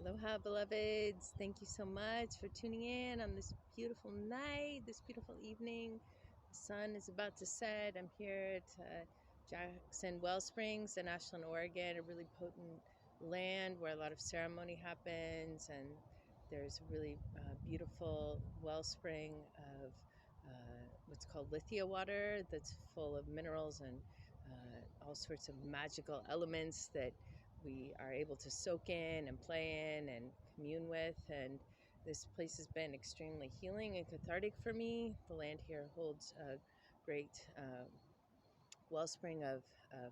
Aloha, beloveds. Thank you so much for tuning in on this beautiful night, this beautiful evening. The sun is about to set. I'm here at Jackson Wellsprings in Ashland, Oregon, a really potent land where a lot of ceremony happens, and there's a really beautiful wellspring of what's called lithia water that's full of minerals and all sorts of magical elements that we are able to soak in and play in and commune with. And this place has been extremely healing and cathartic for me. The land here holds a great wellspring of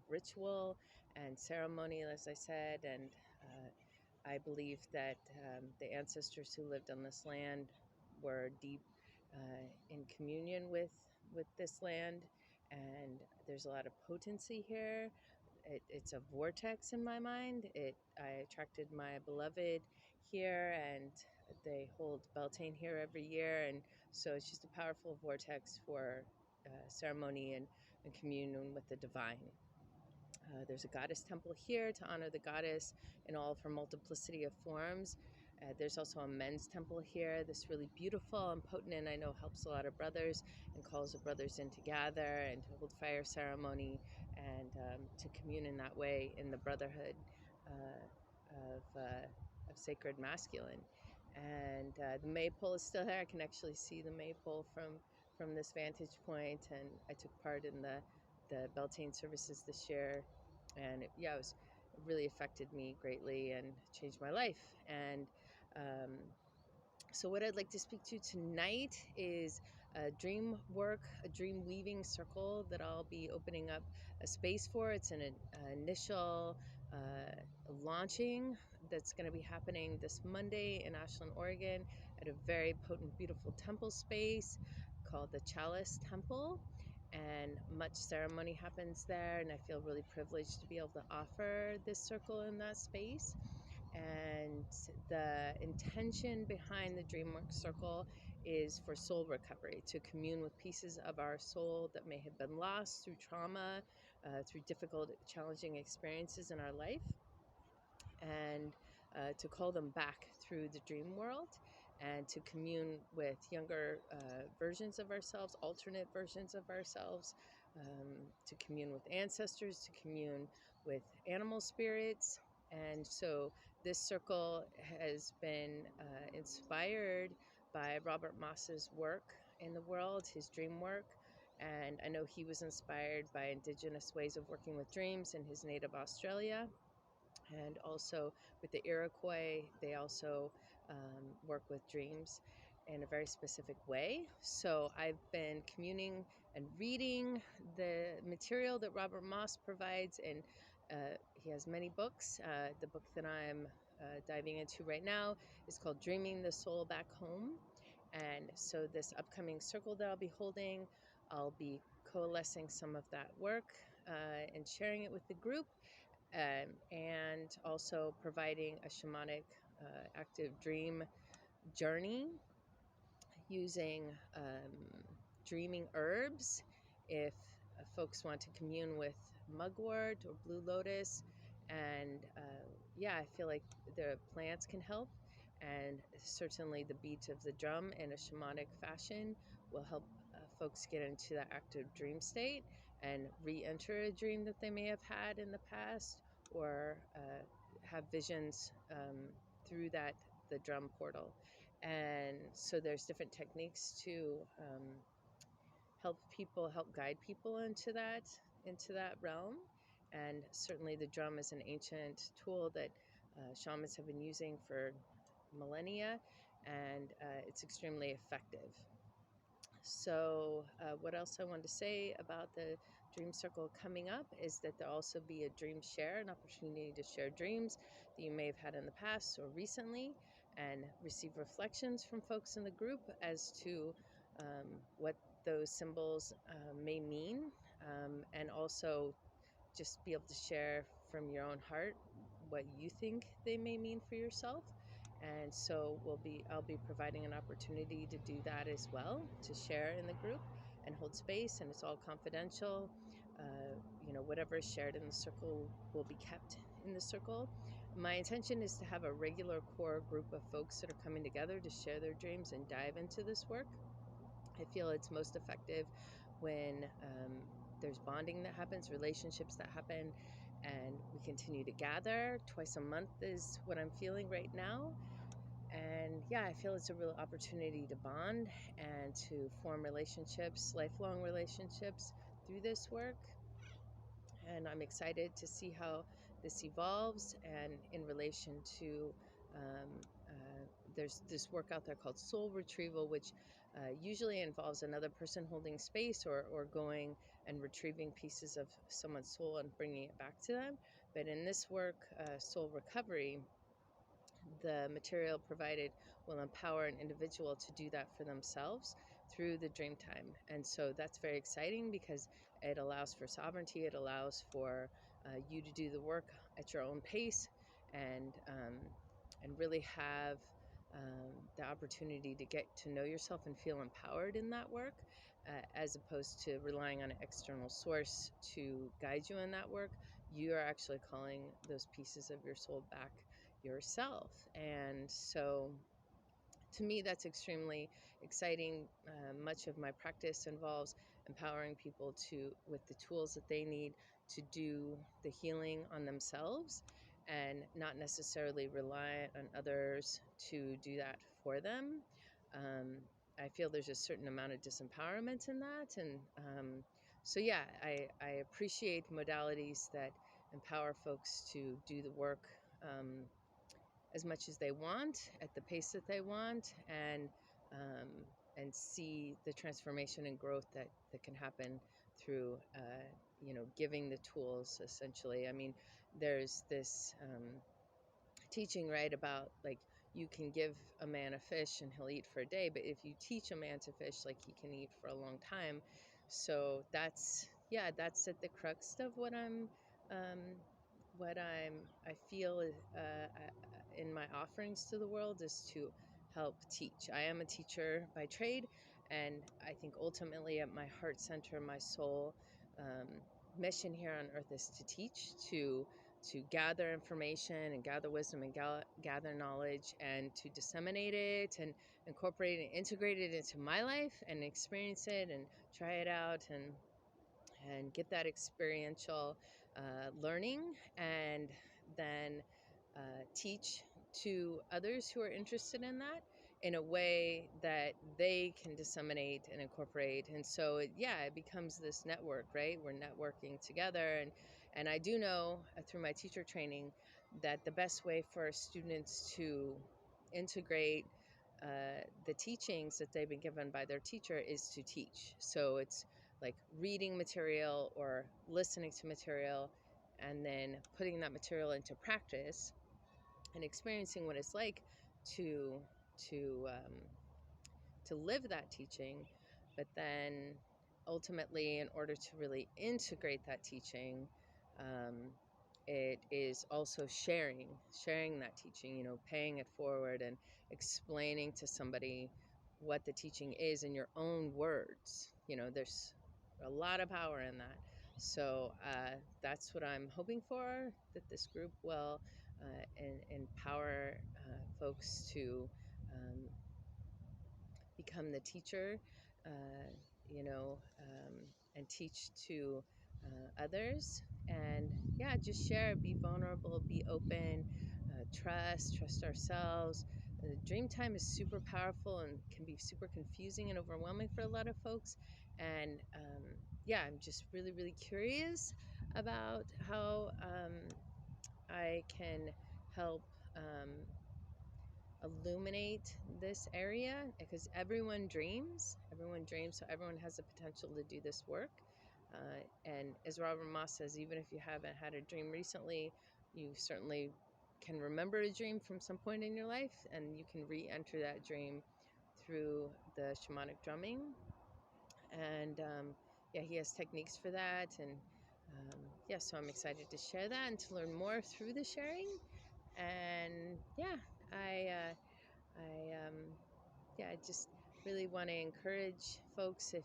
ritual and ceremony, as I said. And I believe that the ancestors who lived on this land were deep in communion with this land, and there's a lot of potency here. It's a vortex in my mind. I attracted my beloved here, and they hold Beltane here every year, and so it's just a powerful vortex for ceremony and communion with the divine. There's a goddess temple here to honor the goddess in all of her multiplicity of forms. There's also a men's temple here that's really beautiful and potent, and I know helps a lot of brothers and calls the brothers in to gather and to hold fire ceremony and to commune in that way in the brotherhood of sacred masculine. And the maypole is still there. I can actually see the maypole from this vantage point, and I took part in the Beltane Services this year, and it really affected me greatly and changed my life. And so what I'd like to speak to tonight is a dream work, a dream weaving circle that I'll be opening up a space for. It's an initial launching that's going to be happening this Monday in Ashland, Oregon at a very potent, beautiful temple space called the Chalice Temple. And much ceremony happens there, and I feel really privileged to be able to offer this circle in that space. And the intention behind the Dreamwork Circle is for soul recovery, to commune with pieces of our soul that may have been lost through trauma, through difficult, challenging experiences in our life, and to call them back through the dream world, and to commune with younger versions of ourselves, alternate versions of ourselves, to commune with ancestors, to commune with animal spirits. And so this circle has been inspired by Robert Moss's work in the world, his dream work. And I know he was inspired by indigenous ways of working with dreams in his native Australia. And also with the Iroquois, they also work with dreams in a very specific way. So I've been communing and reading the material that Robert Moss provides, and he has many books. The book that I'm diving into right now is called Dreaming the Soul Back Home. And so this upcoming circle that I'll be holding, I'll be coalescing some of that work and sharing it with the group, and also providing a shamanic active dream journey using dreaming herbs. If folks want to commune with mugwort or blue lotus, and I feel like the plants can help, and certainly the beat of the drum in a shamanic fashion will help folks get into that active dream state and re-enter a dream that they may have had in the past, or have visions through the drum portal. And so there's different techniques to help guide people into that realm. And certainly the drum is an ancient tool that shamans have been using for millennia, and it's extremely effective. So what else I wanted to say about the Dream Circle coming up is that there'll also be a dream share, an opportunity to share dreams that you may have had in the past or recently, and receive reflections from folks in the group as to what those symbols may mean, and also just be able to share from your own heart what you think they may mean for yourself. And so I'll be providing an opportunity to do that as well, to share in the group and hold space, and it's all confidential. Whatever is shared in the circle will be kept in the circle. My intention is to have a regular core group of folks that are coming together to share their dreams and dive into this work. I feel it's most effective when there's bonding that happens, relationships that happen, and we continue to gather. Twice a month is what I'm feeling right now. And yeah, I feel it's a real opportunity to bond and to form relationships, lifelong relationships through this work. And I'm excited to see how this evolves. And in relation to um, there's this work out there called soul retrieval, which usually involves another person holding space or going and retrieving pieces of someone's soul and bringing it back to them. But in this work, soul recovery, the material provided will empower an individual to do that for themselves through the dream time. And so that's very exciting because it allows for sovereignty. It allows for you to do the work at your own pace and really have the opportunity to get to know yourself and feel empowered in that work, as opposed to relying on an external source to guide you in that work. You are actually calling those pieces of your soul back yourself. And so to me, that's extremely exciting. Much of my practice involves empowering people with the tools that they need to do the healing on themselves and not necessarily rely on others to do that for them. I feel there's a certain amount of disempowerment in that. And so, yeah, I appreciate modalities that empower folks to do the work as much as they want, at the pace that they want, um, and see the transformation and growth that can happen through, giving the tools, essentially. I mean, there's this teaching, right, about like you can give a man a fish and he'll eat for a day, but if you teach a man to fish, like he can eat for a long time. So that's at the crux of um, I feel in my offerings to the world is to help teach. I am a teacher by trade, and I think ultimately at my heart center, my soul mission here on earth is to teach, to gather information and gather wisdom and gather knowledge and to disseminate it and incorporate and integrate it into my life and experience it and try it out and get that experiential learning, and then teach to others who are interested in that in a way that they can disseminate and incorporate. And so it becomes this network, right? We're networking together. And I do know through my teacher training that the best way for students to integrate the teachings that they've been given by their teacher is to teach. So it's like reading material or listening to material and then putting that material into practice and experiencing what it's like to to um, to live that teaching. But then ultimately, in order to really integrate that teaching, um, it is also sharing that teaching, paying it forward and explaining to somebody what the teaching is in your own words. There's a lot of power in that. So that's what I'm hoping for, that this group will empower folks to become the teacher, uh, and teach to others. And yeah, just share, be vulnerable, be open, trust ourselves. Dream time is super powerful and can be super confusing and overwhelming for a lot of folks. And I'm just really, really curious about how I can help illuminate this area, because everyone dreams, so everyone has the potential to do this work. And as Robert Moss says, even if you haven't had a dream recently, you certainly can remember a dream from some point in your life, and you can re-enter that dream through the shamanic drumming. And he has techniques for that. And so I'm excited to share that and to learn more through the sharing. And I just really want to encourage folks, if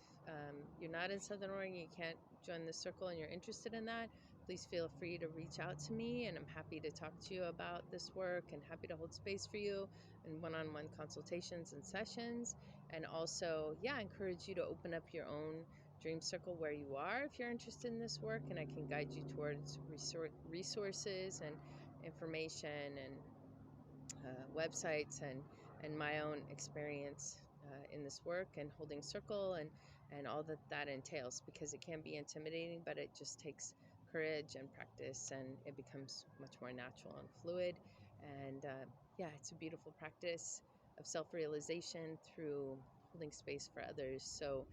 you're not in Southern Oregon, you can't join the circle and you're interested in that, please feel free to reach out to me, and I'm happy to talk to you about this work and happy to hold space for you in one-on-one consultations and sessions. And also, yeah, I encourage you to open up your own dream circle where you are if you're interested in this work, and I can guide you towards resources and information and websites and my own experience in this work and holding circle and all that entails, because it can be intimidating, but it just takes courage and practice, and it becomes much more natural and fluid. And yeah, it's a beautiful practice of self-realization through holding space for others. So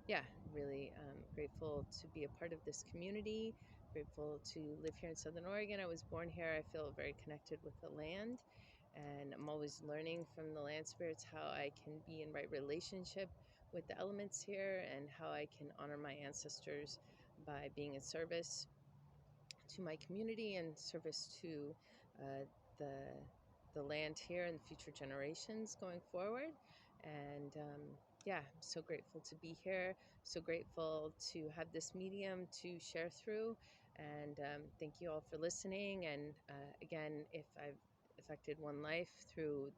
yeah, really grateful to be a part of this community, grateful to live here in Southern Oregon. I was born here. I feel very connected with the land, and I'm always learning from the land spirits how I can be in right relationship with the elements here, and how I can honor my ancestors by being in service to my community and service to the the land here and future generations going forward. And yeah, I'm so grateful to be here, so grateful to have this medium to share through. And thank you all for listening. And again, if I've affected one life through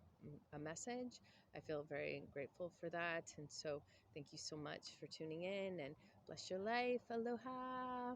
a message, I feel very grateful for that. And so thank you so much for tuning in, and bless your life. Aloha.